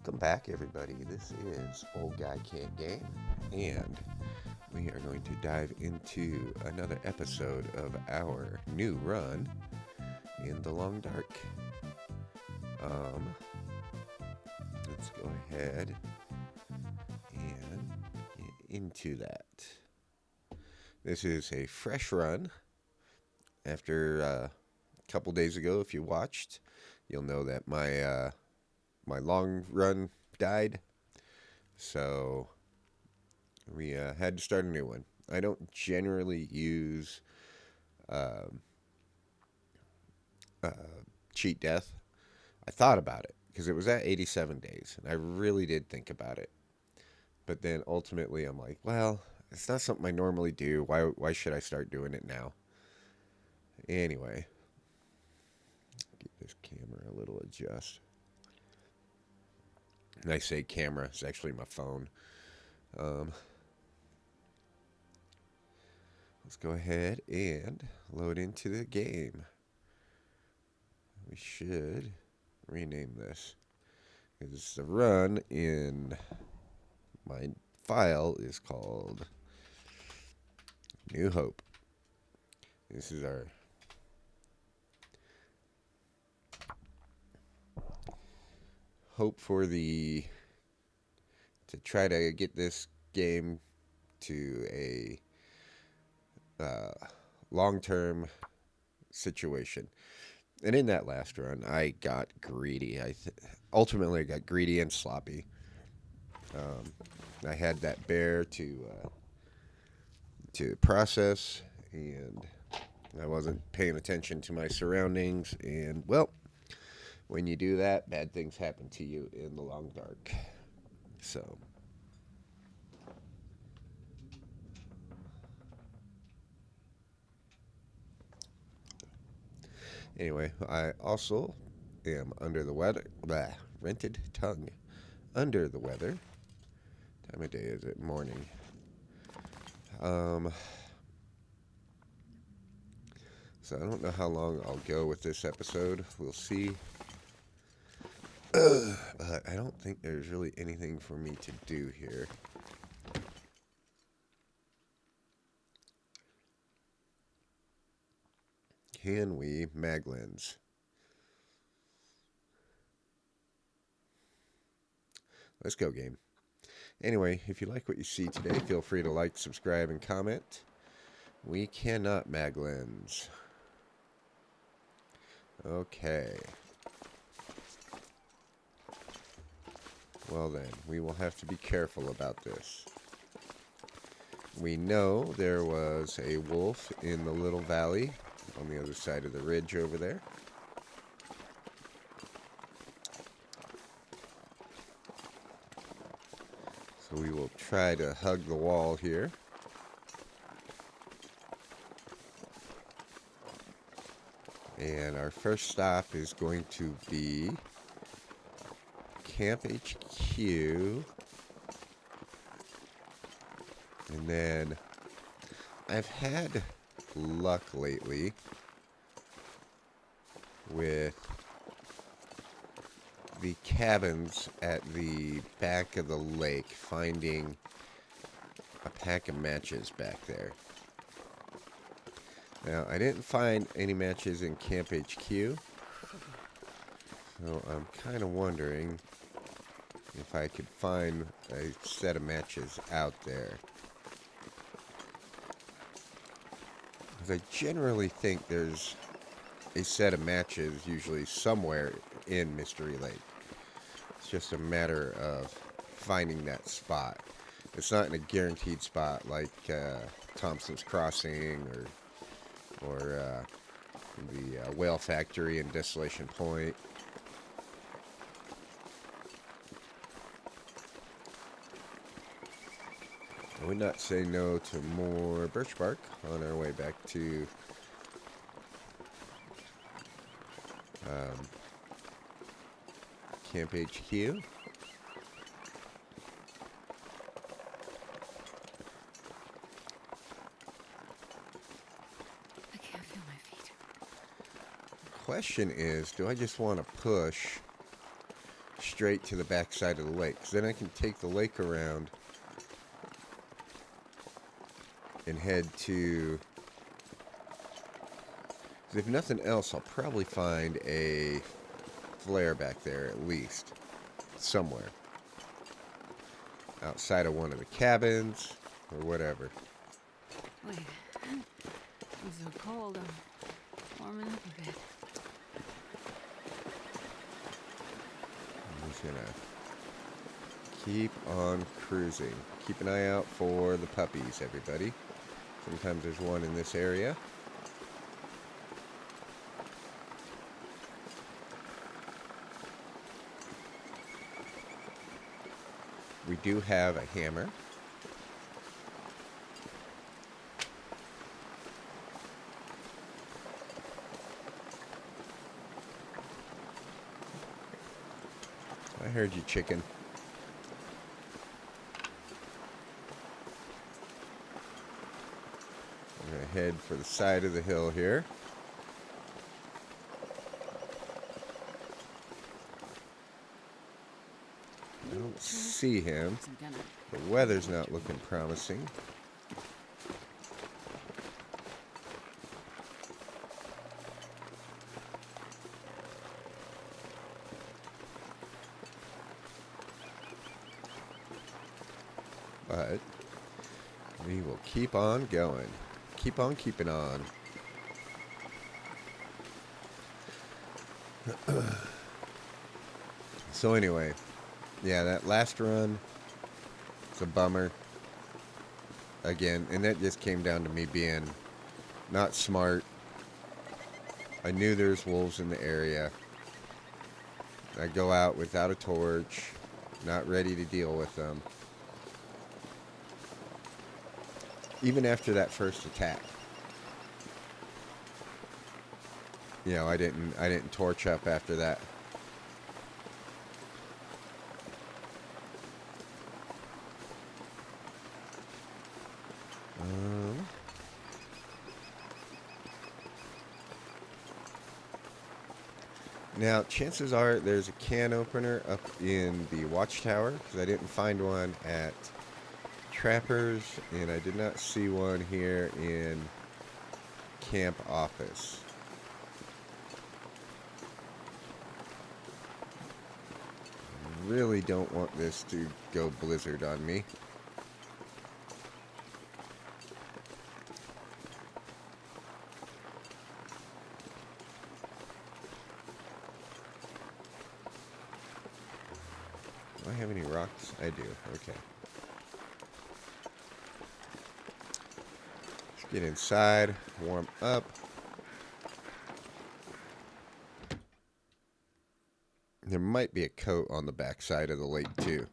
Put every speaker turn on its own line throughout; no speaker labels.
Welcome back, everybody. This is Old Guy Can't Game, and we are going to dive into another episode of our new run in the Long Dark. Let's go ahead and get into that. This is a fresh run. After a couple days ago, if you watched, you'll know that my long run died, so we had to start a new one. I don't generally use uh, uh, cheat death. I thought about it because it was at 87 days, and I really did think about it. But then ultimately, I'm like, well, it's not something I normally do. Why should I start doing it now? Anyway, get this camera a little adjust. And I say camera, it's actually my phone. Let's go ahead and load into the game. We should rename this, because the run in my file is called New Hope. This is our hope for to try to get this game to a long-term situation. And in that last run, I got greedy. Ultimately, I got greedy and sloppy. I had that bear to process, and I wasn't paying attention to my surroundings. And well, when you do that, bad things happen to you in the Long Dark. So anyway, I also am under the weather. Blah, rented tongue. Under the weather. Time of day is it? Morning. So I don't know how long I'll go with this episode. We'll see. But I don't think there's really anything for me to do here. Can we mag lens? Let's go, game. Anyway, if you like what you see today, feel free to like, subscribe, and comment. We cannot mag lens. Okay. Well then, we will have to be careful about this. We know there was a wolf in the little valley on the other side of the ridge over there. So we will try to hug the wall here. And our first stop is going to be Camp HQ. And then I've had luck lately with the cabins at the back of the lake, finding a pack of matches back there. Now, I didn't find any matches in Camp HQ, so I'm kind of wondering if I could find a set of matches out there. Because I generally think there's a set of matches usually somewhere in Mystery Lake. It's just a matter of finding that spot. It's not in a guaranteed spot like Thompson's Crossing or the Whale Factory and Desolation Point. I would not say no to more birch bark on our way back to Camp HQ.
I can't feel my feet.
Question is, do I just want to push straight to the back side of the lake. 'Cause then I can take the lake around and head to... If nothing else, I'll probably find a flare back there at least. Somewhere. Outside of one of the cabins or whatever.
Wait. It's so cold. I'm warming up a bit.
I'm just gonna keep on cruising. Keep an eye out for the puppies, everybody. Sometimes there's one in this area. We do have a hammer. I heard you, chicken. I'm going to head for the side of the hill here. I don't see him. The weather's not looking promising. But we will keep on going. Keep on keeping on. So anyway, yeah, that last run, it's a bummer. Again, and that just came down to me being not smart. I knew there's wolves in the area. I go out without a torch, not ready to deal with them. Even after that first attack. You know, I didn't torch up after that. Now, chances are there's a can opener up in the watchtower, because I didn't find one at Trappers, and I did not see one here in camp office. I really don't want this to go blizzard on me. Do I have any rocks? I do. Okay. Let's get inside, warm up. There might be a coat on the back side of the lake, too.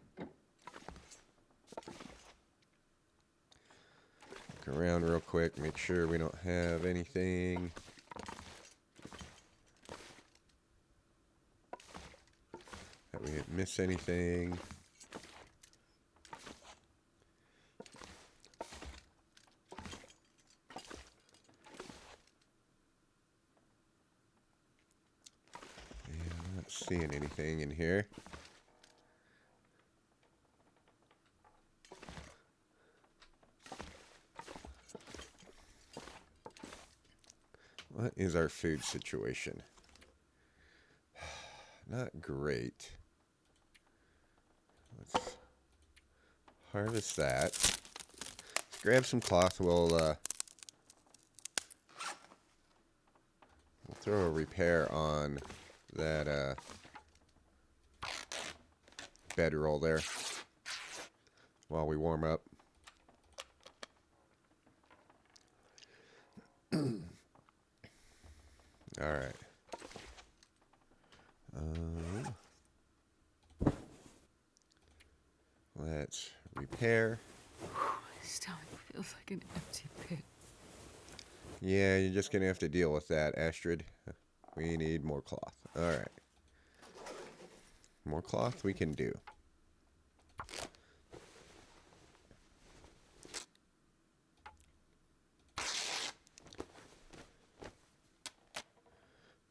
Look around real quick, make sure we don't have anything. That we didn't miss anything. Seeing anything in here. What is our food situation? Not great. Let's harvest that. Let's grab some cloth. We'll throw a repair on that bedroll there while we warm up. All right. Let's repair.
My stomach feels like an empty pit.
Yeah, you're just gonna have to deal with that, Astrid. We need more cloth. All right. More cloth we can do.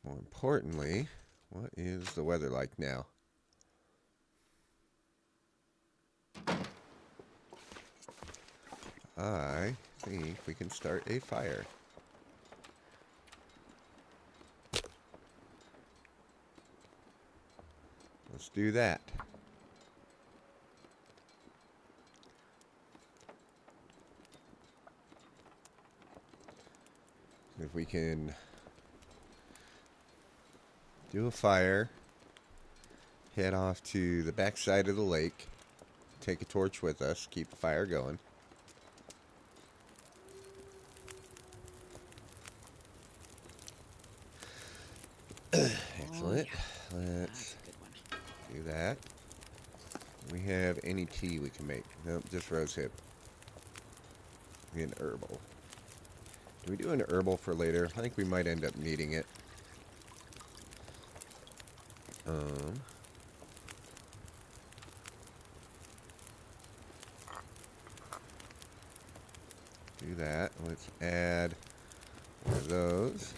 More importantly, what is the weather like now? I think we can start a fire. Let's do that. If we can do a fire, head off to the backside of the lake, take a torch with us, keep the fire going. Excellent. Let's do that. We have any tea we can make? Nope, just rosehip. And herbal. Do we do an herbal for later? I think we might end up needing it. Do that. Let's add one of those.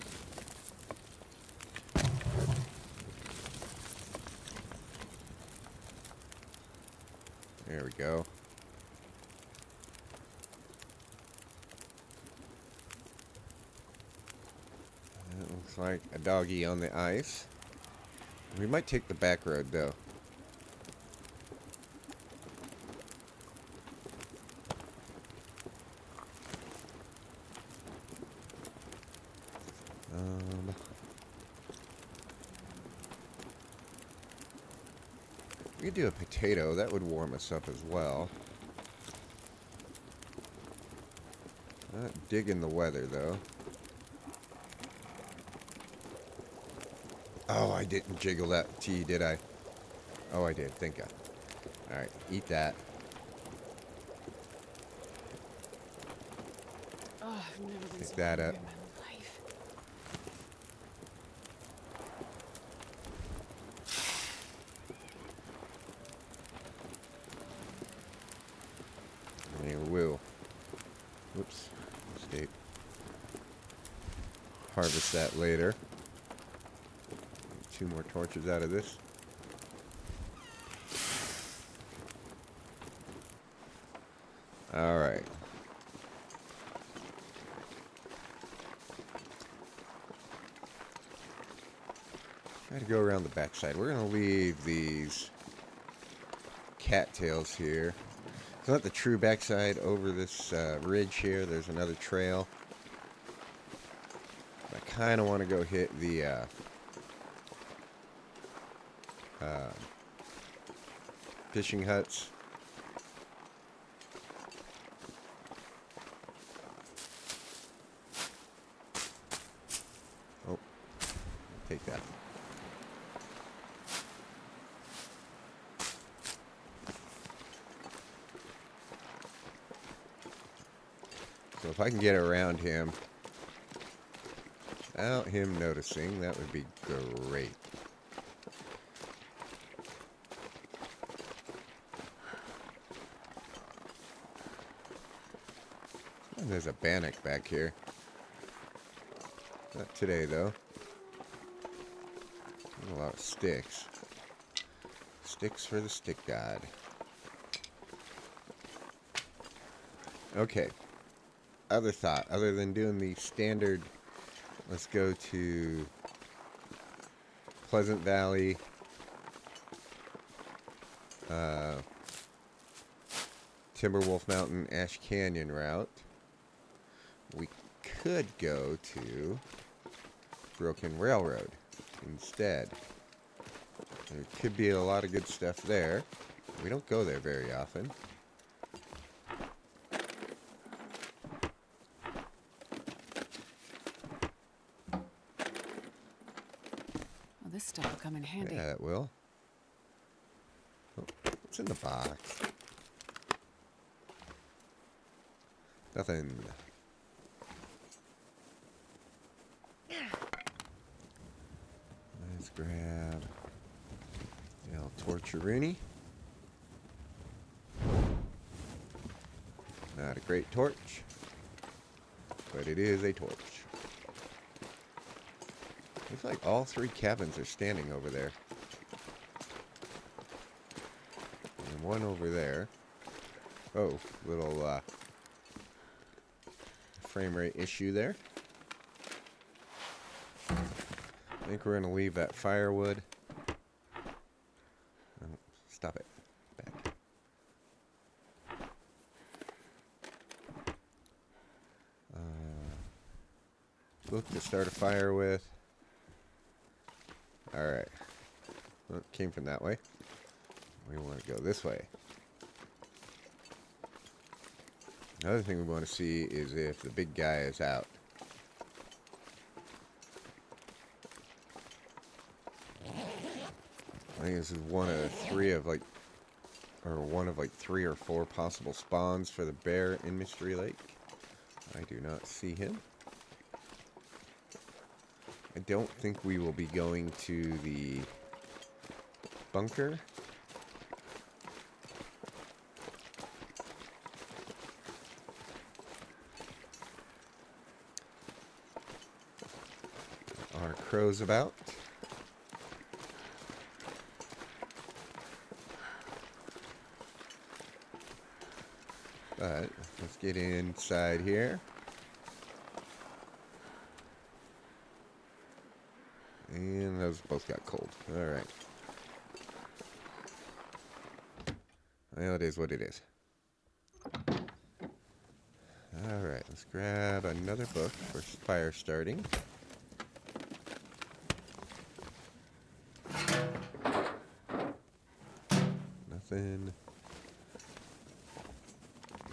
There we go. That looks like a doggy on the ice. We might take the back road though. We could do a potato. That would warm us up as well. Not digging the weather though. Oh, I didn't jiggle that tea, did I? Oh, I did. Thank God. Alright, eat that.
Oh, I've never been
Pick
so
that
hungry
up.
in my life.
There will. Whoops. Escape. Harvest that later. 2 more torches out of this. Alright. Try to go around the backside. We're going to leave these cattails here. It's not the true backside. Over this ridge here, there's another trail. I kind of want to go hit the fishing huts. Oh, take that. So if I can get around him without him noticing, that would be great. And there's a bannock back here. Not today, though. A lot of sticks. Sticks for the stick god. Okay. Other thought, other than doing the standard, let's go to Pleasant Valley, Timberwolf Mountain, Ash Canyon route. We could go to Broken Railroad instead. There could be a lot of good stuff there. We don't go there very often.
Well, this stuff will come in handy.
Yeah, it will. Oh, what's in the box? Nothing. Let's grab the old torch-a-rooney. Not a great torch, but it is a torch. Looks like all 3 cabins are standing over there. And one over there. Oh, little frame rate issue there. I think we're going to leave that firewood. Oh, stop it. Back. Book to start a fire with. Alright. Well, it came from that way. We want to go this way. Another thing we want to see is if the big guy is out. I think this is one of three of like, or one of like 3 or 4 possible spawns for the bear in Mystery Lake. I do not see him. I don't think we will be going to the bunker. Our crows about. But let's get inside here. And those both got cold. Alright. Well, it is what it is. Alright, let's grab another book for fire starting. Nothing.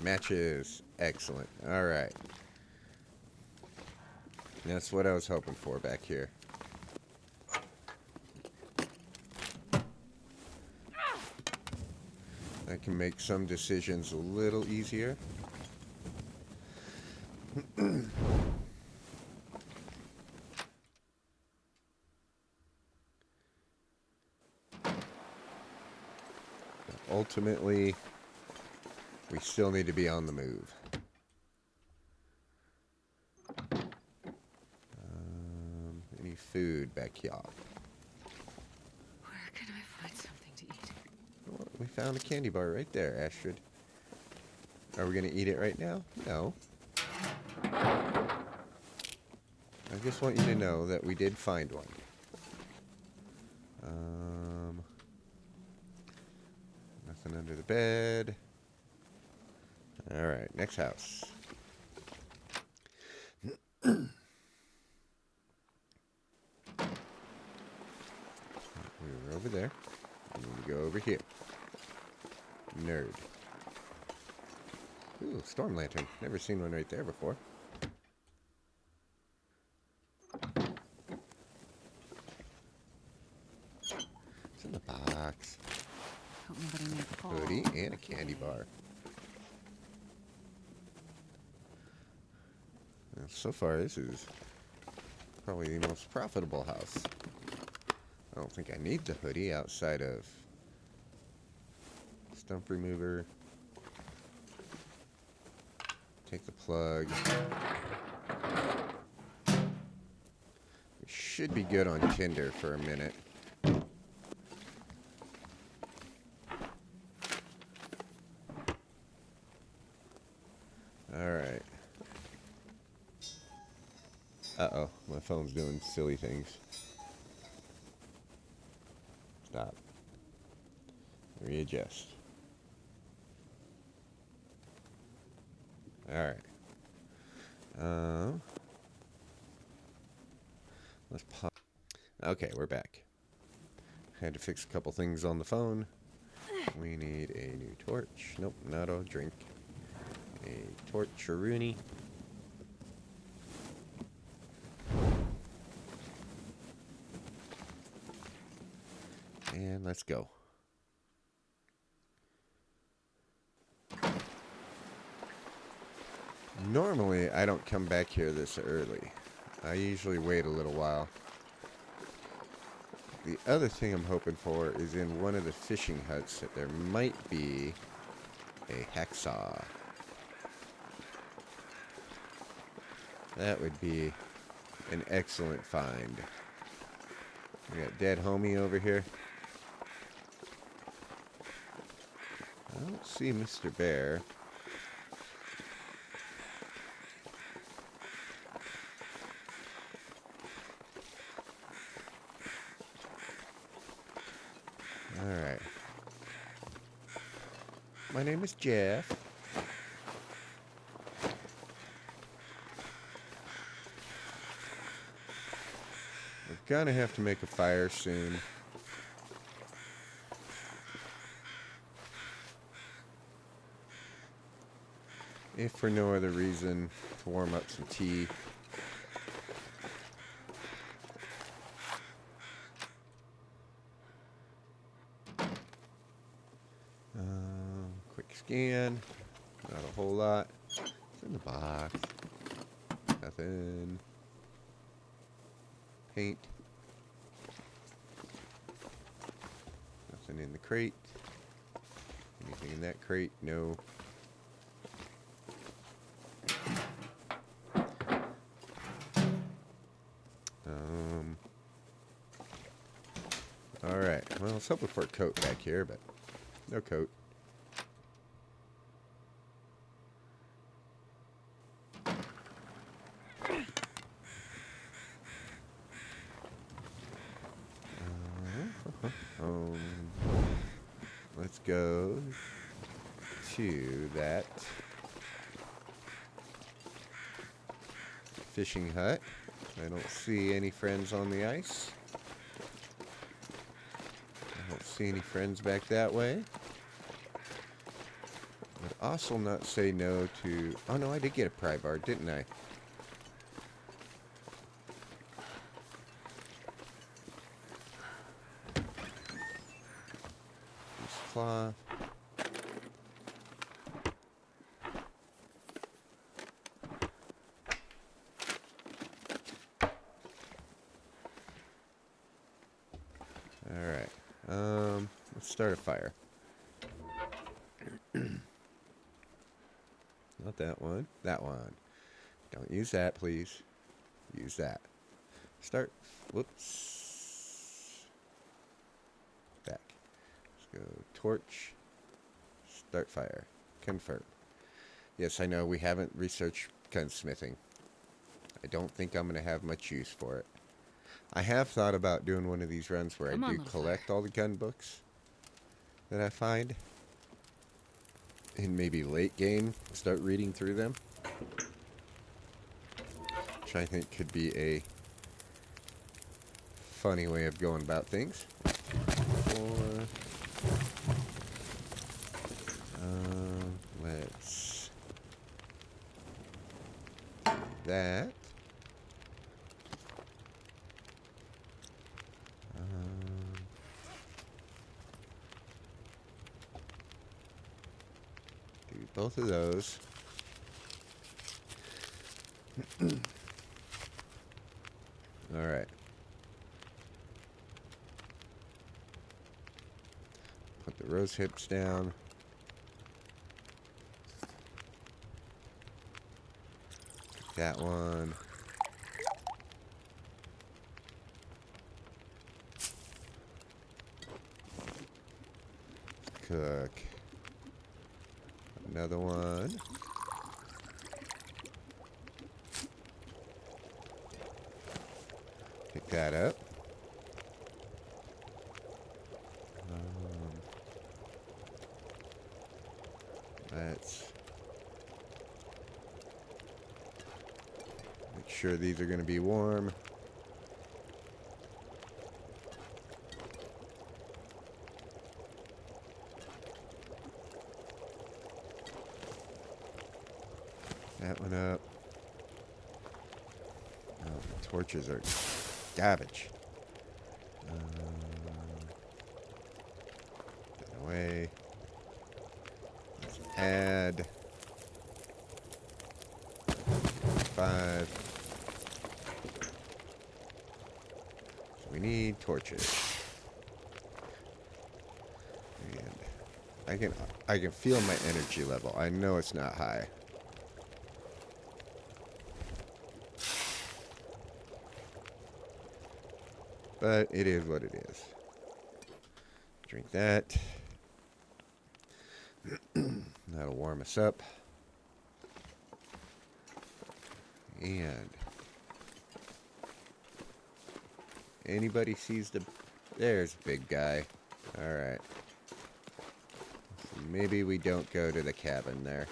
Matches. Excellent. Alright. That's what I was hoping for back here. I can make some decisions a little easier. Ultimately, we still need to be on the move. Any food backyard?
Where can I find something to eat?
Oh, we found a candy bar right there, Astrid. Are we going to eat it right now? No. I just want you to know that we did find one. Nothing under the bed. Alright, next house. We were over there. We need to go over here. Nerd. Ooh, storm lantern. Never seen one right there before. It's in the box.
Hope nobody made Paul.
Hoodie and a candy bar. Well, so far, this is probably the most profitable house. I don't think I need the hoodie outside of stump remover. Take the plug. We should be good on Tinder for a minute. Alright. Uh-oh, my phone's doing silly things. Stop. Readjust. Alright. Let's pop. Okay, we're back. Had to fix a couple things on the phone. We need a new torch. Nope, not a drink. A torch-a-rooney. And let's go. Normally, I don't come back here this early. I usually wait a little while. The other thing I'm hoping for is in one of the fishing huts that there might be a hacksaw. That would be an excellent find. We got dead homie over here. I don't see Mr. Bear. My name is Jeff. We're gonna have to make a fire soon. If for no other reason, to warm up some tea. Quick scan. Not a whole lot. It's in the box. Nothing. Paint. Nothing in the crate. Anything in that crate? No. Alright. Well, I was hoping for a coat back here, but no coat. Let's go to that fishing hut. I don't see any friends on the ice. I don't see any friends back that way. I'd also not say no to... Oh no, I did get a pry bar, didn't I? Cloth. Alright. Let's start a fire. Not that one. That one. Don't use that, please. Use that. Start. Whoops. Back. Let's go torch. Start fire. Confirm. Yes, I know we haven't researched gunsmithing. I don't think I'm going to have much use for it. I have thought about doing one of these runs where I do collect all the gun books that I find. And maybe late game, start reading through them. Which I think could be a funny way of going about things. Let's do that. Do both of those. All right. Put the rose hips down. That one. Cook. Another one. Pick that up. Let's make sure these are going to be warm. That one up. Oh, the torches are garbage. Get away. Let's add 5. So we need torches. And I can feel my energy level. I know it's not high. But it is what it is. Drink that. That'll warm us up. And anybody sees the... There's a big guy. Alright. maybe we don't go to the cabin there.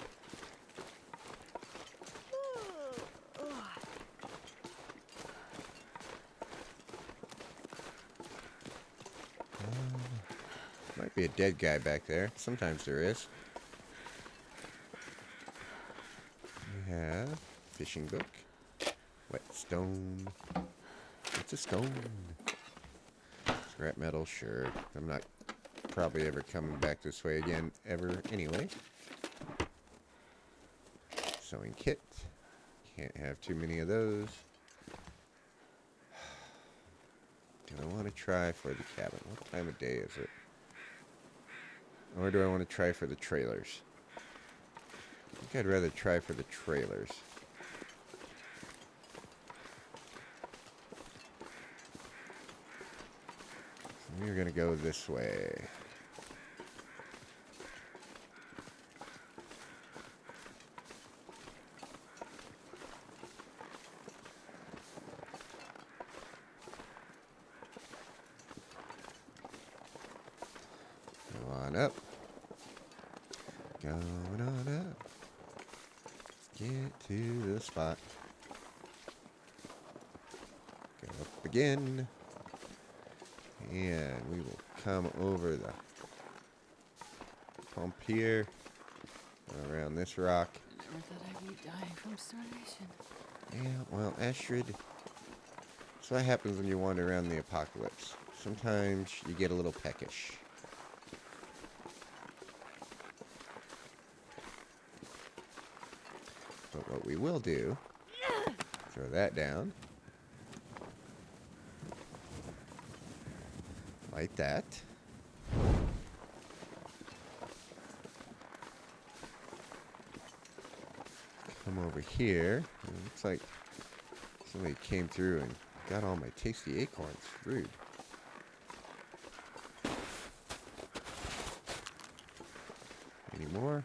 Might be a dead guy back there. Sometimes there is. We have fishing book. Whetstone. It's a stone. Scrap metal, sure. I'm not probably ever coming back this way again, ever anyway. Sewing kit. Can't have too many of those. Do I want to try for the cabin? What time of day is it? Or do I want to try for the trailers? I think I'd rather try for the trailers. So we're going to go this way. Go on up. Going on up. Get to the spot. Go up again. And we will come over the pump here. Around this rock.
Never thought I'd be dying from starvation.
Yeah, well, Astrid, that's what happens when you wander around the apocalypse. Sometimes you get a little peckish. But what we will do, throw that down. Like that. Come over here. It looks like somebody came through and got all my tasty acorns. Rude. Any more?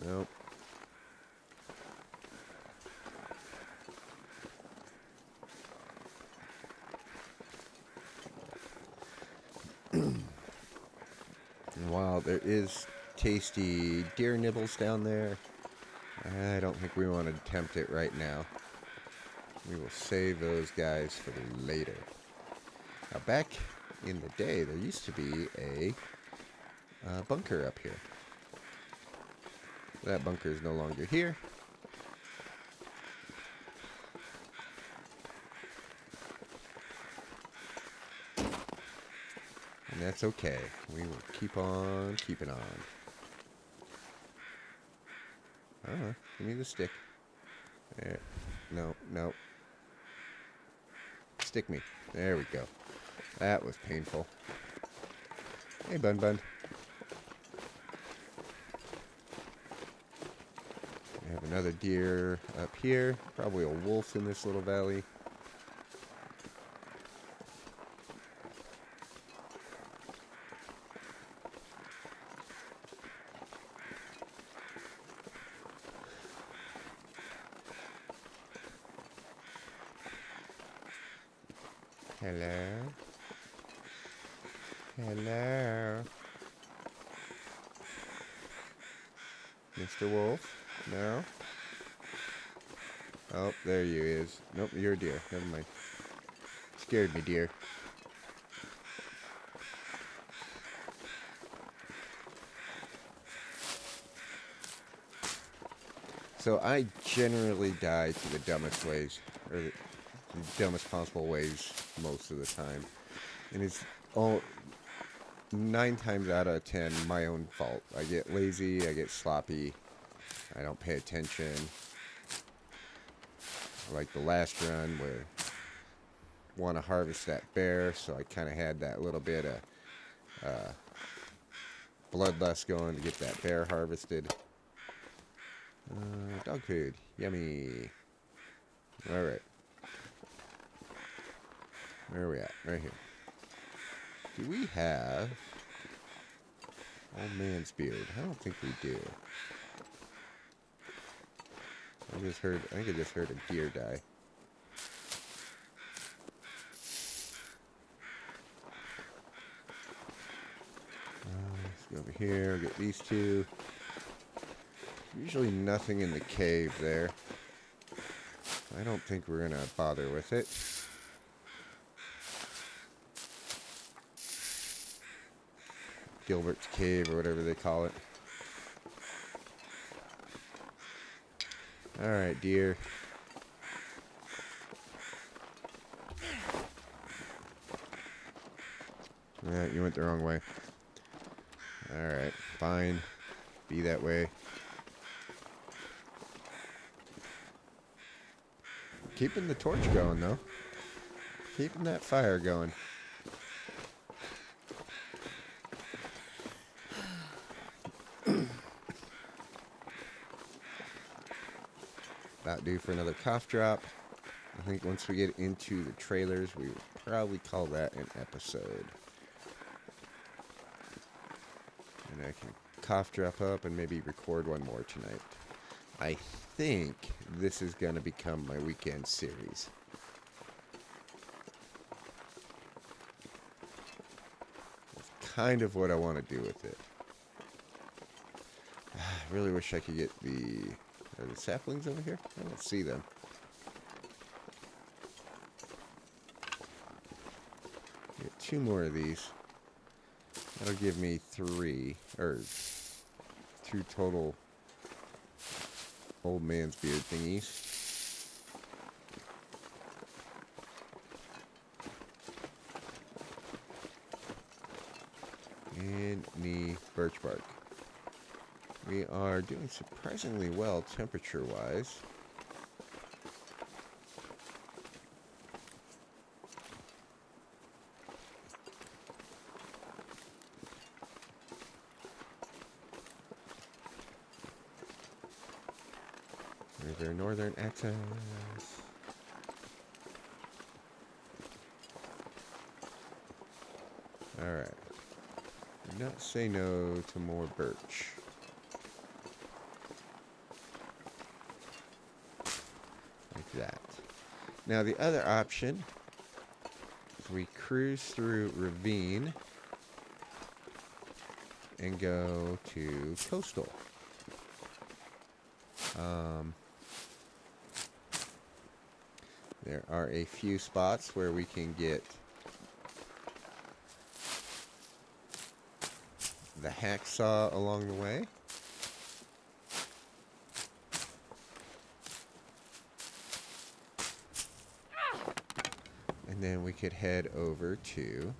Nope. And while there is tasty deer nibbles down there, I don't think we want to attempt it right now. We will save those guys for later. Now, back in the day, there used to be a bunker up here. That bunker is no longer here. And that's okay. We will keep on keeping on. Give me the stick. There. No, no. Stick me. There we go. That was painful. Hey, Bun Bun. We have another deer up here. Probably a wolf in this little valley. Hello. Hello. Mr. Wolf? No? Oh, there you is. Nope, you're a deer. Never mind. Scared me, deer. So I generally die to the dumbest ways, or the dumbest possible ways most of the time. And it's all 9 times out of 10 my own fault. I get lazy, I get sloppy, I don't pay attention. Like the last run where I want to harvest that bear, so I kind of had that little bit of bloodlust going to get that bear harvested. Dog food. Yummy. Alright. Where are we at? Right here. Do we have Old Man's Beard? I don't think we do. I think I just heard a deer die. Go over here, get these two. Usually nothing in the cave there. I don't think we're gonna bother with it. Gilbert's Cave or whatever they call it. Alright, dear. You went the wrong way. Alright, fine. Be that way. Keeping the torch going, though. Keeping that fire going. About due for another cough drop. I think once we get into the trailers, we would probably call that an episode. And I can cough drop up and maybe record one more tonight. I think this is going to become my weekend series. It's kind of what I want to do with it. I really wish I could get the... Are the saplings over here? I don't see them. Get 2 more of these. That'll give me 3, or 2 total old man's beard thingies. And knee birch bark. We are doing surprisingly well temperature-wise. There's our northern access. Alright. Do not say no to more birch. Like that. Now the other option is we cruise through ravine and go to coastal. There are a few spots where we can get the hacksaw along the way. And then we could head over to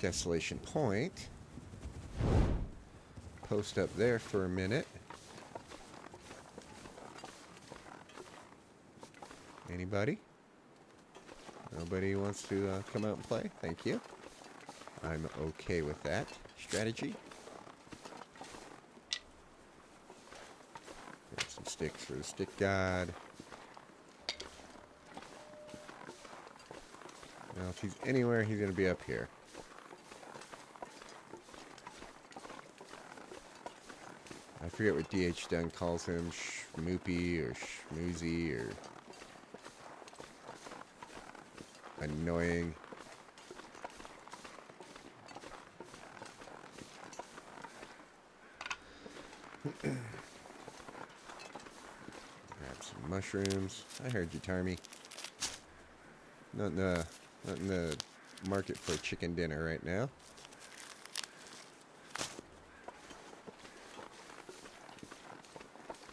Desolation Point. Post up there for a minute. Anybody? Nobody wants to come out and play? Thank you. I'm okay with that strategy. Got some sticks for the stick god. Now, if he's anywhere, he's going to be up here. I forget what D.H. Dunn calls him. Schmoopy or schmoozy or annoying. Grab some mushrooms. I heard you, Tarmy. Not in the market for chicken dinner right now.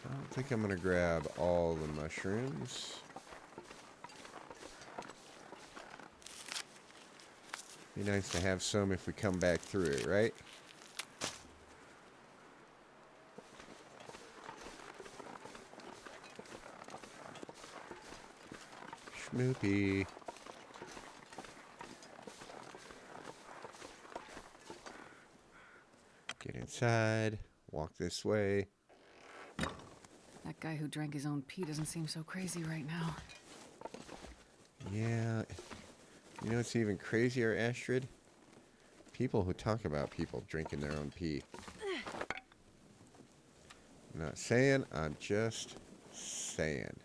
I don't think I'm gonna grab all the mushrooms. Be nice to have some if we come back through it, right? Schmoopy. Get inside. Walk this way.
That guy who drank his own pee doesn't seem so crazy right now.
Yeah. You know what's even crazier, Astrid? People who talk about people drinking their own pee. I'm not saying, I'm just saying.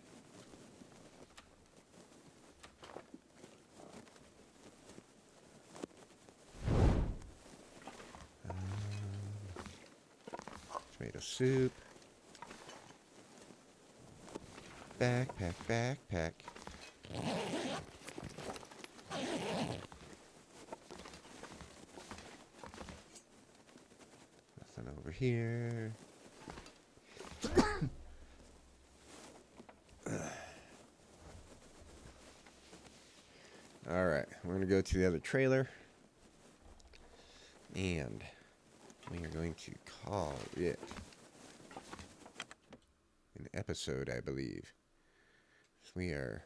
of soup. Backpack, backpack. Nothing over here. Alright, we're going to go to the other trailer. And we are going to call it an episode, I believe. So we are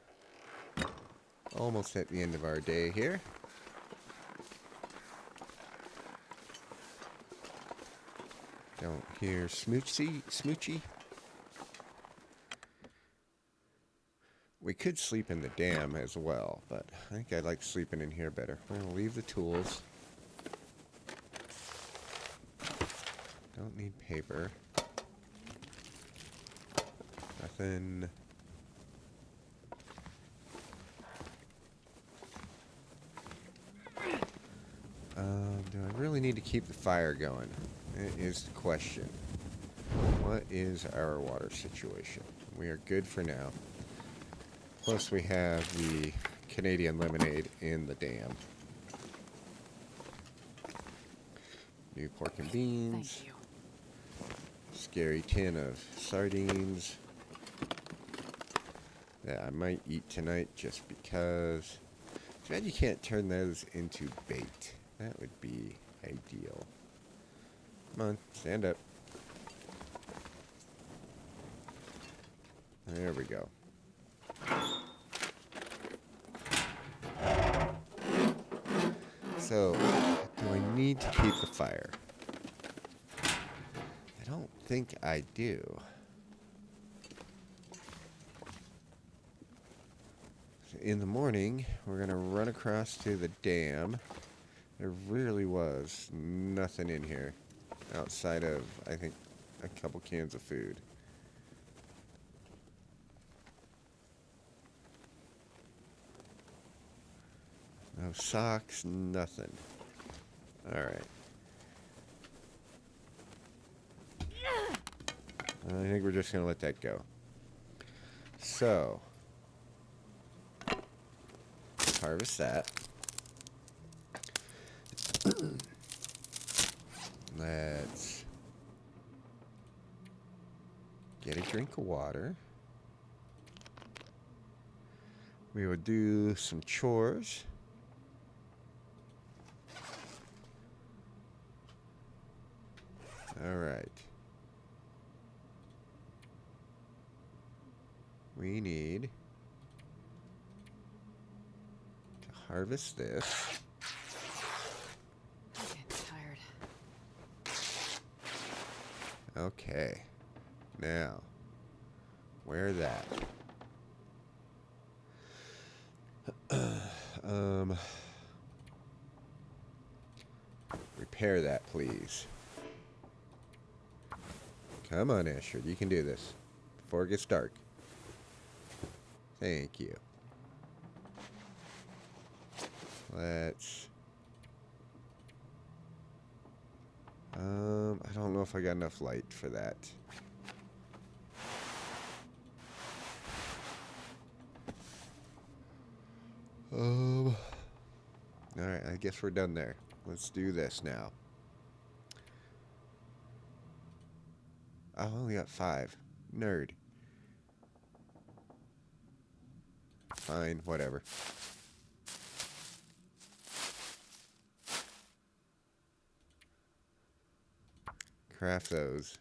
almost at the end of our day here. Don't hear smoochy. We could sleep in the dam as well, but I think I like sleeping in here better. We're going to leave the tools. Don't need paper. Nothing. Do I really need to keep the fire going? It is the question. What is our water situation? We are good for now. Plus we have the Canadian lemonade in the dam. New pork and beans.
Thank you.
Scary tin of sardines that I might eat tonight just because. Too bad you can't turn those into bait. That would be ideal. Come on, stand up. There we go. So, do I need to keep the fire? I don't think I do. So in the morning, we're going to run across to the dam. There really was nothing in here outside of, I think, a couple cans of food. No socks, nothing. Alright. I think we're just going to let that go. So, harvest that. Let's get a drink of water. We will do some chores. All right. We need to harvest this.
I'm getting tired.
Okay. Now, where that? Repair that, please. Come on, Astrid. You can do this before it gets dark. Thank you. Let's... I don't know if I got enough light for that. Alright, I guess we're done there. Let's do this now. I only got 5. Nerd. Fine, whatever. Craft those.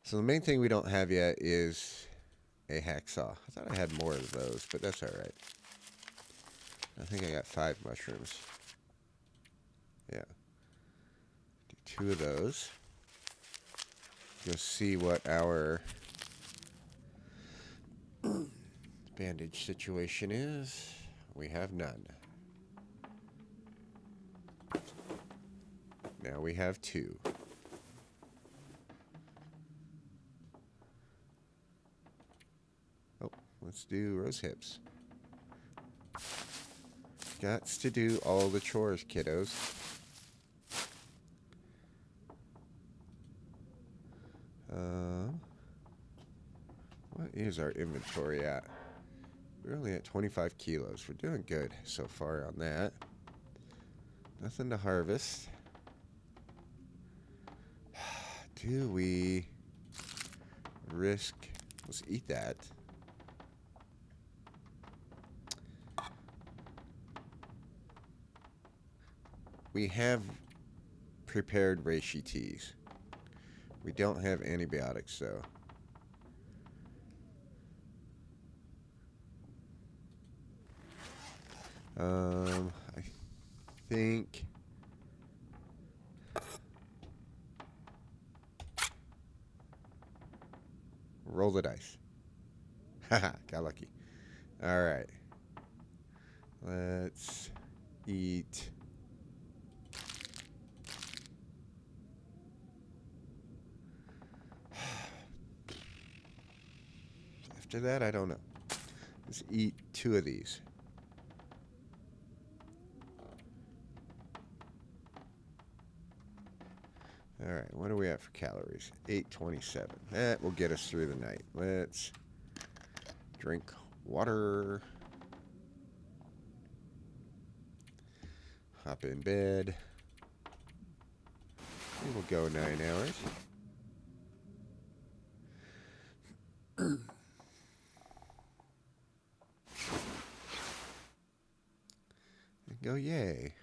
So the main thing we don't have yet is a hacksaw. I thought I had more of those, but that's alright. I think I got 5 mushrooms. Yeah. Do 2 of those. Go see what our bandage situation is. We have none. Now we have 2. Oh, let's do rose hips. Gots to do all the chores, kiddos. What is our inventory at? We're only at 25 kilos. We're doing good so far on that. Nothing to harvest. Do we risk? Let's eat that. We have prepared reishi teas. We don't have antibiotics, though. I think roll the dice. Haha, got lucky. All right. Let's eat. After that, I don't know. Let's eat 2 of these. All right, what are we at for calories? 827. That will get us through the night. Let's drink water. Hop in bed. We will go 9 hours. And go, yay.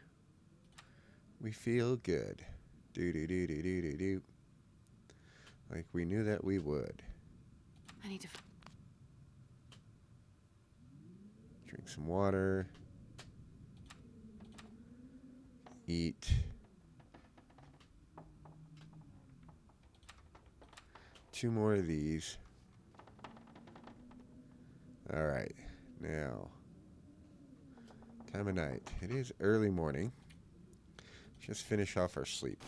We feel good. Do do do do do do do. Like we knew that we would.
I need to.
Drink some water. Eat. Two more of these. All right. Now, time of night. It is early morning. Just finish off our sleep.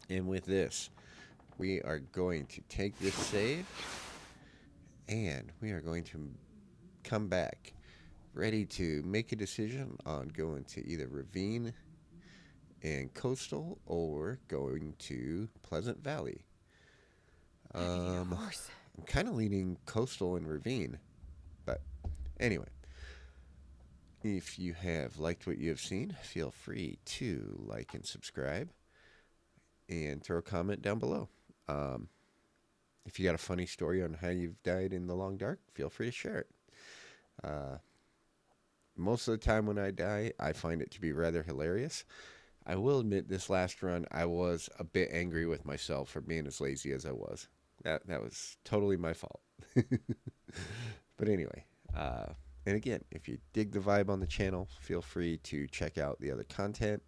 And with this, we are going to take this save and we are going to come back ready to make a decision on going to either Ravine and Coastal or going to Pleasant Valley. I'm kind of leaning Coastal and Ravine, but anyway. If you have liked what you have seen, feel free to like and subscribe and throw a comment down below. If you got a funny story on how you've died in the Long Dark, feel free to share it. Most of the time when I die, I find it to be rather hilarious. I will admit this last run, I was a bit angry with myself for being as lazy as I was. That was totally my fault. But anyway, and again, if you dig the vibe on the channel, feel free to check out the other content.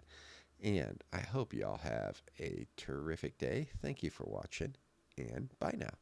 And I hope you all have a terrific day. Thank you for watching, and bye now.